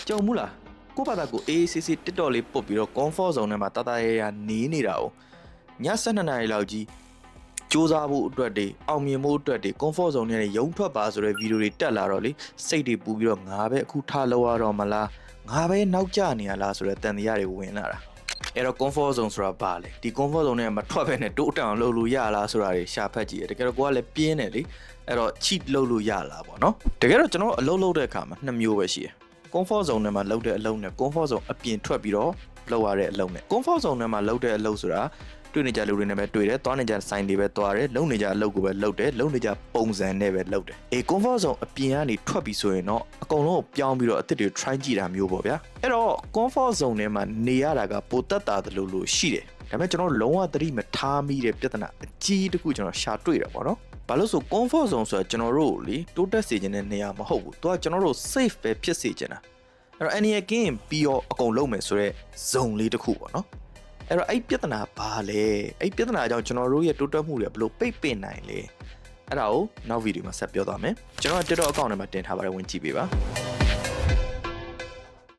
ကြုံမှုလားကိုဘာသာကို AACC TikTok လေးပုတ်ပြီးတော့ comfort zone ထဲမှာတတရနေနေတာ哦ည7နာရီလောက်ကြီးစူးစမ်းဖို့အတွက်တွေအောင်မြင်ဖို့အတွက်တွေ comfort zone ထဲရုံထွက်ပါဆိုတဲ့ဗီဒီယိုတွေတက်လာတော့လေစိတ်တွေပူပြီးတော့ငါပဲအခုထားလောက်ရတော့မလားငါပဲနောက်ကျနေရလားဆိုတဲ့တန်တရားတွေဝင်လာတာအဲ့တော့ comfort zone ဆိုတာဘာလဲဒီ comfort zone ထဲမှာထွက်ပဲနဲ့တိုးတက်အောင်လုပ်လို့ရလားဆိုတာတွေရှာဖတ်ကြည့်ရတကယ်တော့ကိုကလည်းပြင်းတယ်လေအဲ့တော့ cheat လုပ်လို့ရလားပေါ့နော်တကယ်တော့ကျွန်တော်အလုပ်လုပ်တဲ့အခါမှာ2မျိုးပဲရှိတယ် comfort zone ထဲမှာလုပ်တဲ့အလုပ်နဲ့ comfort zone အပြင်ထွက်ပြီးတော့လုပ်ရတဲ့အလုပ်နဲ့ comfort zone ထဲမှာလုပ်တဲ့အလုပ်ဆိုတာတွေ့နေကြလူတွေနဲ့ပဲတွေ့တယ်သွားနေကြဆိုင်တွေပဲသွားတယ်လုပ်နေကြအလုပ်ကိုပဲလုပ်တယ်လုပ်နေကြပုံစံနဲ့ပဲလုပ်တယ်အေး comfort zone အပြင်ကနေထွက်ပြီးဆိုရင်တော့အကုန်လုံးကိုပြောင်းပြီးတော့အစ်စ်တွေ try ကြည့်တာမျိုးပေါ့ဗျာအဲ့တော့ comfort zone ထဲမှာနေရတာကပိုတက်တာတယ်လို့ရှိတယ်ဒါပေမဲ့ကျွန်တော်လုံးဝသတိမထားမိတဲ့ပြဿနာအကြီးတစ်ခုကျွန်တော်ရှာတွေ့တာပေါ့နော်ဘာလို့ဆို comfort zone ဆိုတာကျွန်တော်တို့လေတိုးတက်စေခြင်းတဲ့နေရာမဟုတ်ဘူးသူကကျွန်တော်တို့ safe ပဲဖြစ်စေချင်တာအဲ့တော့ any again ပြီးတော့အကုန်လုံးမယ်ဆိုတော့ zone လေးတစ်ခုပေါ့နော်အဲ့တော့အဲ့ပြဿနာဘာလဲအဲ့ပြဿနာကြောင့်ကျွန်တော်တို့ရဲ့တိုးတက်မှုတွေဘယ်လိုပိတ်ပင်နိုင်လဲအဲ့ဒါကိုနောက်ဗီဒီယိုမှာဆက်ပြောသွားမယ်ကျွန်တော် TikTok account ထဲမှာတင်ထားပါတယ်ဝင်ကြည့်ပေးပါ